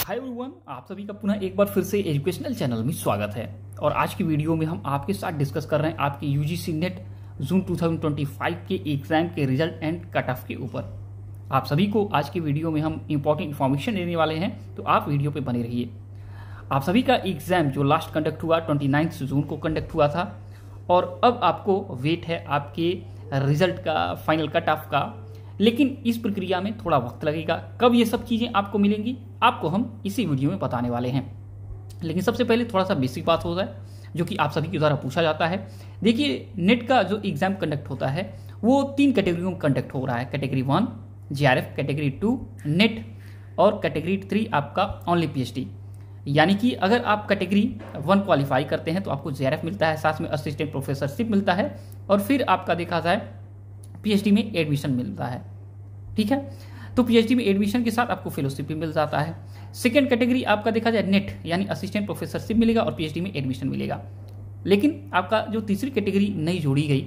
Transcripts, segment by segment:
Hi everyone, आप सभी का पुनः एक बार फिर से एजुकेशनल चैनल में स्वागत है। और आज की वीडियो में हम आपके साथ डिस्कस कर रहे हैं आपके यूजीसी नेट जून 2025 के एग्जाम के रिजल्ट एंड कट ऑफ के ऊपर। आप सभी को आज की वीडियो में हम इंपॉर्टेंट इन्फॉर्मेशन देने वाले हैं, तो आप वीडियो पे बने रहिए। आप सभी का एग्जाम जो लास्ट कंडक्ट हुआ 29 जून को कंडक्ट हुआ था, और अब आपको वेट है आपके रिजल्ट का, फाइनल कट ऑफ का। लेकिन इस प्रक्रिया में थोड़ा वक्त लगेगा। कब ये सब चीज़ें आपको मिलेंगी, आपको हम इसी वीडियो में बताने वाले हैं। लेकिन सबसे पहले थोड़ा सा बेसिक बात हो जाए, जो कि आप सभी के द्वारा पूछा जाता है। देखिए, नेट का जो एग्जाम कंडक्ट होता है वो 3 कैटेगरियों में कंडक्ट हो रहा है। कैटेगरी 1 जेआरएफ, कैटेगरी 2 नेट, और कैटेगरी 3 आपका ओनली पीएचडी। यानी कि अगर आप कैटेगरी 1 क्वालिफाई करते हैं तो आपको जेआरएफ मिलता है, साथ में असिस्टेंट प्रोफेसरशिप मिलता है, और फिर आपका देखा जाए पीएचडी में एडमिशन मिलता है। ठीक है, तो पीएचडी में एडमिशन के साथ आपको फेलोशिप भी मिल जाता है। सेकंड कैटेगरी आपका देखा जाए नेट, यानी असिस्टेंट प्रोफेसरशिप मिलेगा और पीएचडी में एडमिशन मिलेगा। लेकिन आपका जो तीसरी कैटेगरी नई जोड़ी गई,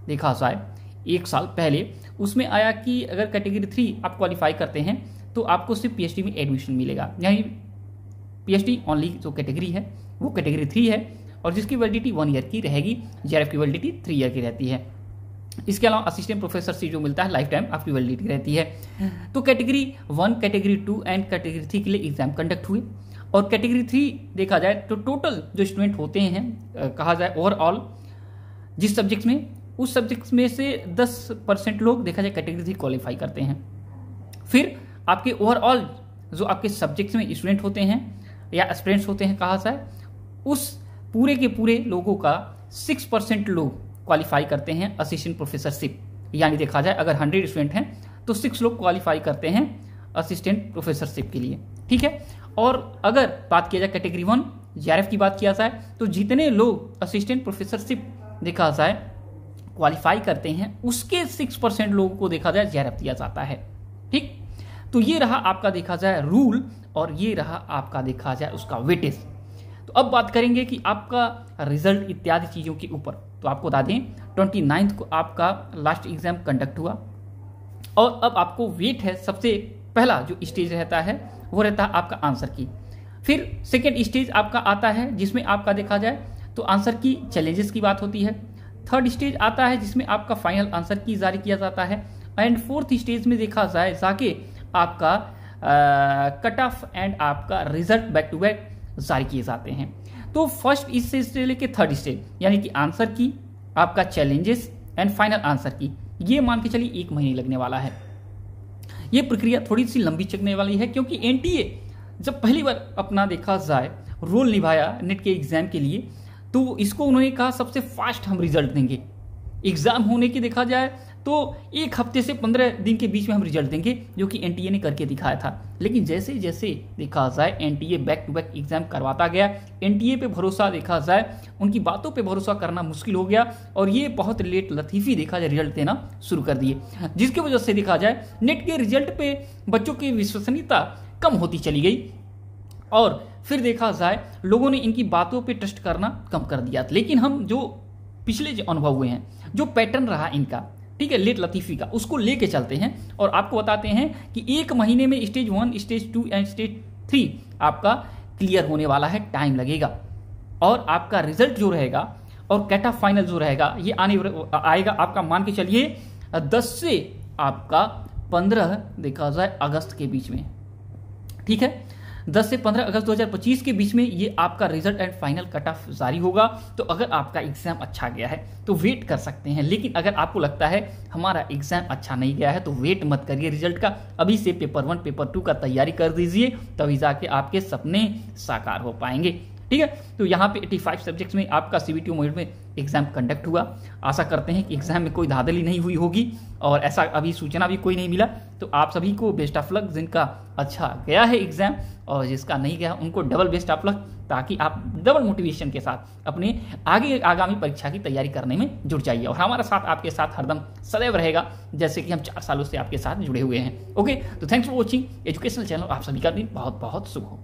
देखा जाए 1 साल पहले, उसमें आया कि अगर कैटेगरी 3 आप क्वालिफाई करते हैं तो आपको सिर्फ पीएचडी में एडमिशन मिलेगा। यानी पीएचडी ओनली जो कैटेगरी है वो कैटेगरी 3 है, और जिसकी वैलिडिटी 1 ईयर की रहेगी। जेआरएफ की वैलिडिटी 3 ईयर की रहती है। इसके अलावा असिस्टेंट प्रोफेसर से जो मिलता है लाइफ टाइम आपकी वैलिडिटी रहती है। तो कैटेगरी 1, कैटेगरी 2 एंड कैटेगरी 3 के लिए एग्जाम कंडक्ट हुए। और कैटेगरी 3 देखा जाए तो टोटल जो स्टूडेंट होते हैं, कहा जाए ओवरऑल जिस सब्जेक्ट्स में, उस सब्जेक्ट्स में से 10% लोग देखा जाए कैटेगरी 3 क्वालिफाई करते हैं। फिर आपके ओवरऑल जो आपके सब्जेक्ट्स में स्टूडेंट होते हैं या एस्पिरेंट्स होते हैं, कहा जाए उस पूरे के पूरे लोगों का 6% लोग क्वालिफाई करते हैं असिस्टेंट प्रोफेसरशिप। यानी देखा जाए अगर 100 स्टूडेंट हैं तो 6 लोग क्वालिफाई करते हैं असिस्टेंट प्रोफेसरशिप के लिए। ठीक है, और अगर बात किया जाए कैटेगरी 1 जेआरएफ की बात किया जाए, तो जितने लोग असिस्टेंट प्रोफेसरशिप देखा जाए क्वालिफाई करते हैं, उसके 6% लोगों को देखा जाए जेआरएफ दिया जाता है। ठीक, तो ये रहा आपका देखा जाए रूल, और ये रहा आपका देखा जाए उसका वेटेज। तो अब बात करेंगे कि आपका रिजल्ट इत्यादि चीज़ों के ऊपर। तो आपको बता दें 29 को आपका लास्ट एग्जाम कंडक्ट हुआ, और अब आपको वेट है। सबसे पहला जो स्टेज रहता है वो रहता है आपका आंसर की। फिर सेकेंड स्टेज आपका आता है जिसमें आपका देखा जाए तो आंसर की चैलेंजेस की बात होती है। थर्ड स्टेज आता है जिसमें आपका फाइनल आंसर की जारी किया जाता है। एंड फोर्थ स्टेज में देखा जाए जाके आपका कट ऑफ एंड आपका रिजल्ट बैक टू बैक जारी किए जाते हैं। तो फर्स्ट स्टेज से लेके थर्ड स्टेज, यानी कि आंसर की, आपका चैलेंजेस एंड फाइनल आंसर की, ये मान के चलिए 1 महीने लगने वाला है। ये प्रक्रिया थोड़ी सी लंबी चलने वाली है, क्योंकि एनटीए जब पहली बार अपना देखा जाए रोल निभाया नेट के एग्जाम के लिए, तो इसको उन्होंने कहा सबसे फास्ट हम रिजल्ट देंगे। एग्जाम होने की देखा जाए तो 1 हफ्ते से 15 दिन के बीच में हम रिजल्ट देंगे, जो कि एनटीए ने करके दिखाया था। लेकिन जैसे जैसे देखा जाए NTA back to back exam करवाता गया, एनटीए पे भरोसा देखा जाए, उनकी बातों पे भरोसा करना मुश्किल हो गया, और ये बहुत लेट लतीफ़ी देखा जाए रिजल्ट देना शुरू कर दिए, जिसकी वजह से देखा जाए नेट के रिजल्ट पे बच्चों की विश्वसनीयता कम होती चली गई। और फिर देखा जाए लोगों ने इनकी बातों पे ट्रस्ट करना कम कर दिया। लेकिन हम जो पिछले जो अनुभव हुए हैं, जो पैटर्न रहा इनका, ठीक है, लेट लतीफ़ी का, उसको लेके चलते हैं और आपको बताते हैं कि 1 महीने में स्टेज 1, स्टेज 2 एंड स्टेज 3 आपका क्लियर होने वाला है। टाइम लगेगा, और आपका रिजल्ट जो रहेगा और कट ऑफ फाइनल जो रहेगा ये आएगा आपका, मान के चलिए 10 से आपका 15 देखा जाए अगस्त के बीच में। ठीक है, 10 से 15 अगस्त 2025 के बीच में ये आपका result and final cut off जारी होगा। तो अगर आपका एग्जाम अच्छा गया है तो वेट कर सकते हैं। लेकिन अगर आपको लगता है हमारा एग्जाम अच्छा नहीं गया है तो वेट मत करिए रिजल्ट का, अभी से पेपर 1 पेपर 2 का तैयारी कर दीजिए, तभी जाके आपके सपने साकार हो पाएंगे। ठीक है, तो यहाँ पे 85 सब्जेक्ट्स में आपका सीबीटी मोड में एग्जाम कंडक्ट हुआ। आशा करते हैं कि एग्जाम में कोई धांधली नहीं हुई होगी, और ऐसा अभी सूचना भी कोई नहीं मिला। तो आप सभी को बेस्ट ऑफ लक, जिनका अच्छा गया है एग्जाम, और जिसका नहीं गया उनको डबल बेस्ट ऑफ लक, ताकि आप डबल मोटिवेशन के साथ अपने आगामी परीक्षा की तैयारी करने में जुट जाइए। और हमारा साथ आपके साथ हरदम सदैव रहेगा, जैसे कि हम 4 सालों से आपके साथ जुड़े हुए हैं। ओके, तो thanks for watching educational channel. आप सभी का दिन बहुत बहुत शुभ हो।